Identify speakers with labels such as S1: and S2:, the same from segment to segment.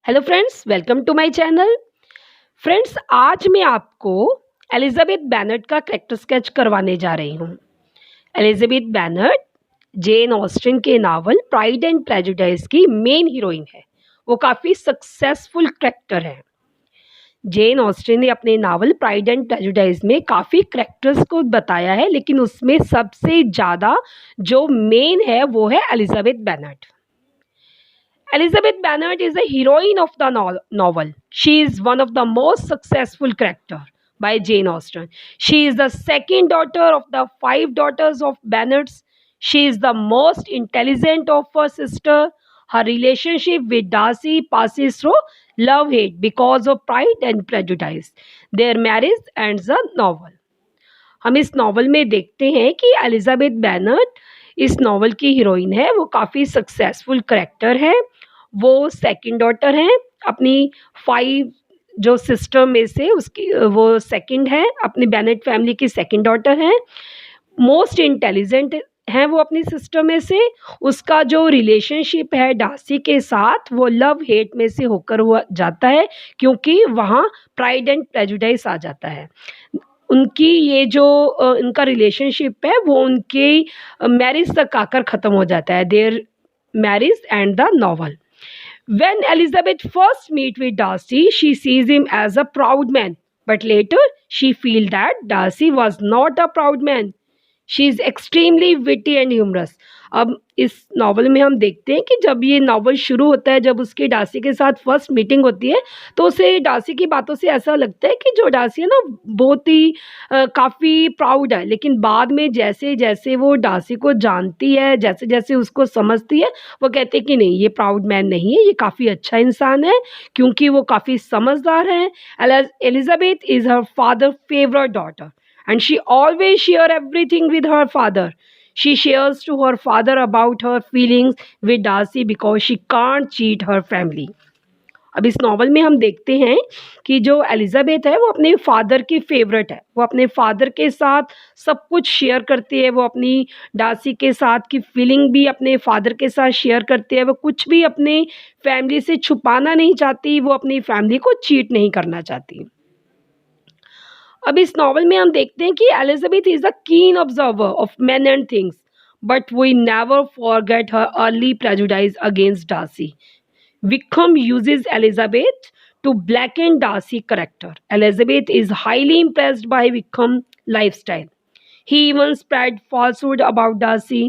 S1: Hello friends, welcome to my channel. Friends, आज मैं आपको एलिजाबेथ बेनेट का कैरेक्टर स्केच करवाने जा रही हूँ। एलिजाबेथ बेनेट जेन ऑस्टिन के नावल प्राइड एंड प्रेजुडिस की मेन हीरोइन है। वो काफ़ी सक्सेसफुल कैरेक्टर है। जेन ऑस्टिन ने अपने नावल प्राइड एंड प्रेजुडिस में काफ़ी कैरेक्टर्स को बताया है, लेकिन उसमें सबसे ज़्यादा जो मेन है वो है Elizabeth Bennet. Elizabeth Bennet is the heroine of the novel. She is one of the most successful character by Jane Austen. She is the second daughter of the five daughters of Bennets. She is the most intelligent of her sister. Her relationship with Darcy passes through love-hate because of Pride and Prejudice. Their marriage ends the novel. हम इस novel में देखते हैं कि Elizabeth Bennet इस novel की heroine है। वो काफ़ी सक्सेसफुल करेक्टर है। वो सेकंड डॉटर हैं अपनी 5 जो सिस्टर में से उसकी वो सेकंड है, अपनी बेनेट फैमिली की सेकंड डॉटर हैं। मोस्ट इंटेलिजेंट हैं वो अपनी सिस्टर में से। उसका जो रिलेशनशिप है डार्सी के साथ वो लव हेट में से होकर हुआ जाता है, क्योंकि वहाँ प्राइड एंड प्रेजुडिस आ जाता है। उनकी ये जो उनका रिलेशनशिप है वो उनकी मैरिज तक आकर ख़त्म हो जाता है। There marriage and the novel. When Elizabeth first meets with Darcy, she sees him as a proud man, but later she feels that Darcy was not a proud man. She is extremely witty and humorous. अब इस novel में हम देखते हैं कि जब ये novel शुरू होता है, जब उसकी डार्सी के साथ फर्स्ट मीटिंग होती है, तो उसे डार्सी की बातों से ऐसा लगता है कि जो डार्सी है ना बहुत ही काफ़ी प्राउड है। लेकिन बाद में जैसे जैसे वो डार्सी को जानती है, जैसे जैसे उसको समझती है, वो कहते हैं कि नहीं, ये प्राउड मैन नहीं है, ये काफ़ी अच्छा इंसान है, क्योंकि वो काफ़ी समझदार है। Elizabeth is her father favourite daughter and she always share everything with her father. She shares to her father about her feelings with Darcy because she can't cheat her family. अब इस नॉवल में हम देखते हैं कि जो Elizabeth है वो अपने फादर की फेवरेट है। वो अपने फादर के साथ सब कुछ शेयर करती है। वो अपनी डार्सी के साथ की फीलिंग भी अपने फादर के साथ शेयर करती है। वो कुछ भी अपने फैमिली से छुपाना नहीं चाहती। वो अपनी फैमिली को चीट नहीं करना चाहती। अब इस नॉवल में हम देखते हैं कि Elizabeth is a keen observer of men and things, but we never forget her early prejudice against Darcy. Wickham uses Elizabeth to blacken Darcy's character. Elizabeth is highly impressed by Wickham's lifestyle. He even spread falsehood about Darcy.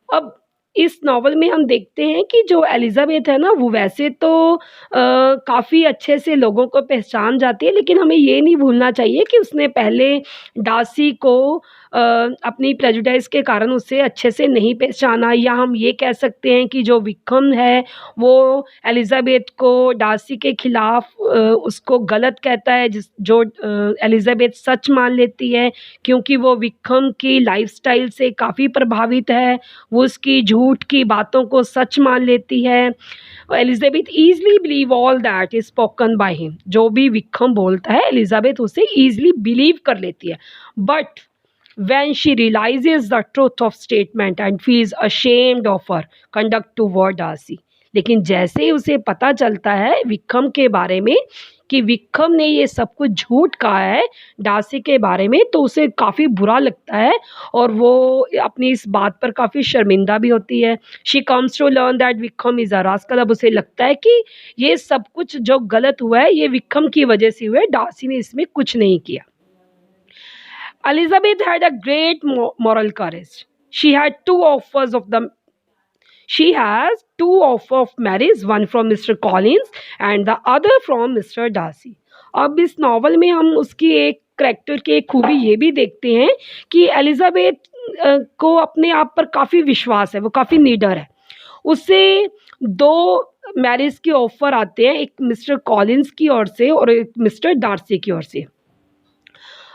S1: अब इस novel में हम देखते हैं कि जो Elizabeth है ना, वो वैसे तो काफ़ी अच्छे से लोगों को पहचान जाती है, लेकिन हमें ये नहीं भूलना चाहिए कि उसने पहले डार्सी को अपनी प्रेजुडिस के कारण उसे अच्छे से नहीं पहचाना। या हम ये कह सकते हैं कि जो विक्रम है वो एलिजाबेथ को डार्सी के खिलाफ उसको गलत कहता है, जो एलिजाबेथ सच मान लेती है, क्योंकि वो विक्रम की लाइफस्टाइल से काफ़ी प्रभावित है। वो उसकी झूठ की बातों को सच मान लेती है। Elizabeth easily believe all that is spoken by him. जो भी विक्रम बोलता है एलिजाबेथ उसे ईजली बिलीव कर लेती है। But when she realizes the truth of statement and feels ashamed of her conduct toward Darcy. लेकिन जैसे ही उसे पता चलता है विक्रम के बारे में कि विक्रम ने ये सब कुछ झूठ कहा है डार्सी के बारे में, तो उसे काफ़ी बुरा लगता है और वो अपनी इस बात पर काफ़ी शर्मिंदा भी होती है। She comes to learn that Wickham is a rascal. अब उसे लगता है कि ये सब कुछ जो गलत हुआ है ये विक्रम की वजह से हुआ है, डार्सी ने इसमें कुछ नहीं किया। Elizabeth had a great moral courage. She had two offers of the she has two offers of marriage, one from Mr. Collins and the other from Mr. Darcy. अब इस नॉवल में हम उसकी एक करैक्टर की एक खूबी ये भी देखते हैं कि एलिजाबेथ को अपने आप पर काफ़ी विश्वास है। वो काफ़ी निडर है। उससे 2 मैरिज के ऑफर आते हैं, एक मिस्टर कॉलिन्स की ओर से और एक मिस्टर डार्सी की ओर से।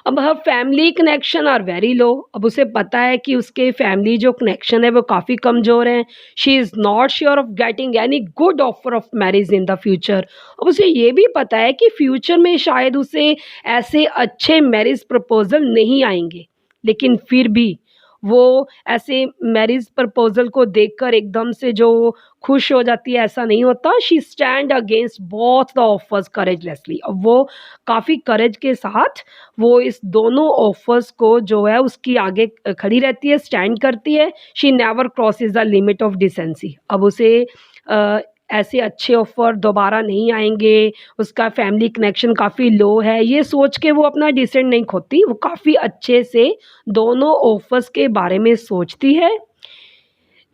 S1: अब हर family connection are very low. अब उसे पता है कि उसके फैमिली जो कनेक्शन है वो काफ़ी कमज़ोर हैं। She is not sure of getting any good offer of marriage in the future. अब उसे ये भी पता है कि फ्यूचर में शायद उसे ऐसे अच्छे मैरिज प्रपोजल नहीं आएंगे, लेकिन फिर भी वो ऐसे मैरिज प्रपोज़ल को देखकर एकदम से जो खुश हो जाती है, ऐसा नहीं होता। She stand against both the offers courageously. अब वो काफ़ी करेज के साथ वो इस दोनों ऑफर्स को जो है उसकी आगे खड़ी रहती है, स्टैंड करती है। She never crosses the limit of decency. अब उसे अ, ऐसे अच्छे ऑफ़र दोबारा नहीं आएँगे, उसका फैमिली कनेक्शन काफ़ी लो है, ये सोच के वो अपना डिसीज़न नहीं खोती, वो काफ़ी अच्छे से दोनों ऑफ़र्स के बारे में सोचती है।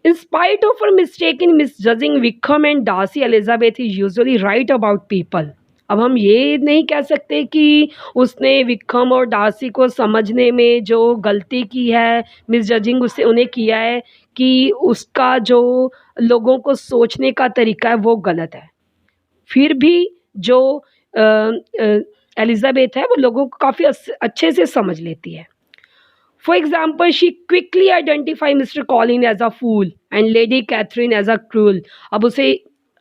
S1: In spite of her mistake in misjudging Wickham and Darcy, Elizabeth is usually right about people. अब हम ये नहीं कह सकते कि उसने विक्रम और डार्सी को समझने में जो गलती की है, मिसजजिंग उससे उन्हें किया है, कि उसका जो लोगों को सोचने का तरीका है वो गलत है। फिर भी जो अ एलिज़ाबेथ है वो लोगों को काफ़ी अच्छे से समझ लेती है। For example, she quickly identified Mr. Colin as a fool and Lady Catherine as a cruel. अब उसे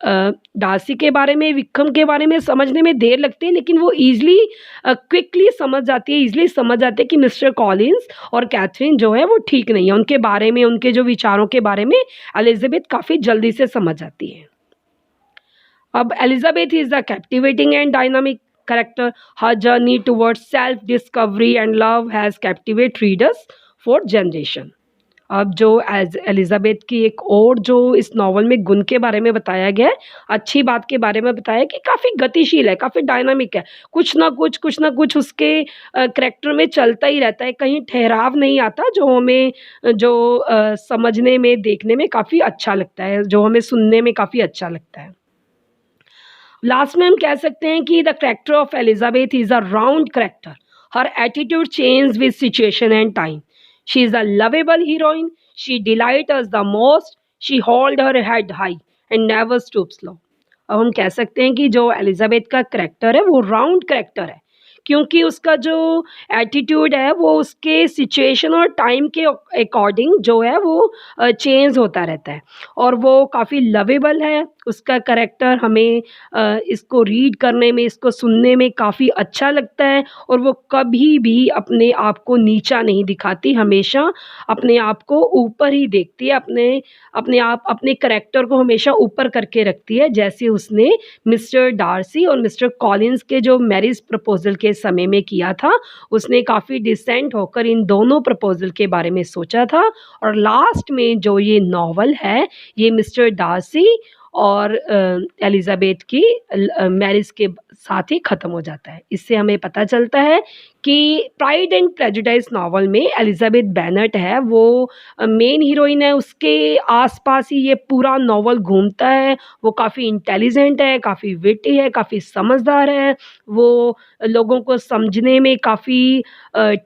S1: डार्सी के बारे में, विक्रम के बारे में समझने में देर लगती है, लेकिन वो ईज़िली क्विकली समझ जाती है, ईज़िली समझ जाती है कि मिस्टर कॉलिन्स और कैथरीन जो है वो ठीक नहीं है। उनके बारे में, उनके जो विचारों के बारे में एलिज़ाबेथ काफ़ी जल्दी से समझ जाती है। अब Elizabeth is a captivating and dynamic character. Her journey towards self-discovery and love has captivated readers for generation. अब जो एज एलिज़ाबेथ की एक और जो इस नॉवल में गुण के बारे में बताया गया है, अच्छी बात के बारे में बताया है कि काफ़ी गतिशील है, काफ़ी डायनामिक है। कुछ ना कुछ उसके करैक्टर में चलता ही रहता है, कहीं ठहराव नहीं आता, जो हमें समझने में, देखने में काफ़ी अच्छा लगता है, जो हमें सुनने में काफ़ी अच्छा लगता है। लास्ट में हम कह सकते हैं कि the character of Elizabeth is a round character. Her attitude change with situation and time. She is a lovable heroine, she delight us the most, she hold her head high and never stoops low. अब हम कह सकते हैं कि जो Elizabeth का character है वो राउंड कैरेक्टर है, क्योंकि उसका जो एटीट्यूड है वो उसके सिचुएशन और टाइम के अकॉर्डिंग जो है वो चेंज होता रहता है, और वो काफ़ी लवेबल है। उसका कैरेक्टर हमें इसको रीड करने में, इसको सुनने में काफ़ी अच्छा लगता है, और वो कभी भी अपने आप को नीचा नहीं दिखाती, हमेशा अपने आप को ऊपर ही देखती है, अपने कैरेक्टर को हमेशा ऊपर करके रखती है, जैसे उसने मिस्टर डार्सी और मिस्टर कॉलिन्स के जो मैरिज प्रपोज़ल के समय में किया था। उसने काफ़ी डिसेंट होकर इन दोनों प्रपोज़ल के बारे में सोचा था, और लास्ट में जो ये नॉवल है, ये मिस्टर डार्सी और एलिज़ाबेथ की मैरिज के साथ ही ख़त्म हो जाता है। इससे हमें पता चलता है कि प्राइड एंड प्रेजुडिस नॉवल में एलिज़ाबेथ बेनेट है, वो मेन हीरोइन है, उसके आस-पास ही ये पूरा नॉवल घूमता है। वो काफ़ी इंटेलिजेंट है, काफ़ी विटी है, काफ़ी समझदार है, वो लोगों को समझने में काफ़ी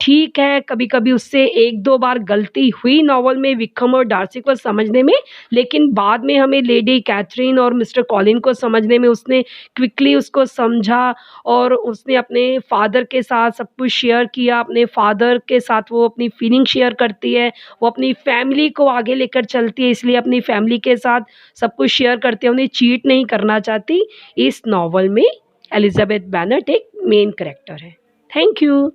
S1: ठीक है। कभी-कभी उससे 1-2 बार गलती हुई नॉवल में विक्रम और डार्सी को समझने में, लेकिन बाद में हमें लेडी कैथरीन और मिस्टर कॉलिन को समझने में उसने क्विकली उसको समझा, और उसने अपने फादर के साथ सब कुछ शेयर किया। अपने फादर के साथ वो अपनी फीलिंग शेयर करती है, वो अपनी फैमिली को आगे लेकर चलती है, इसलिए अपनी फैमिली के साथ सब कुछ शेयर करते हैं, उन्हें चीट नहीं करना चाहती। इस नॉवल में एलिज़ाबेथ बेनेट एक मेन कैरेक्टर है। Thank you.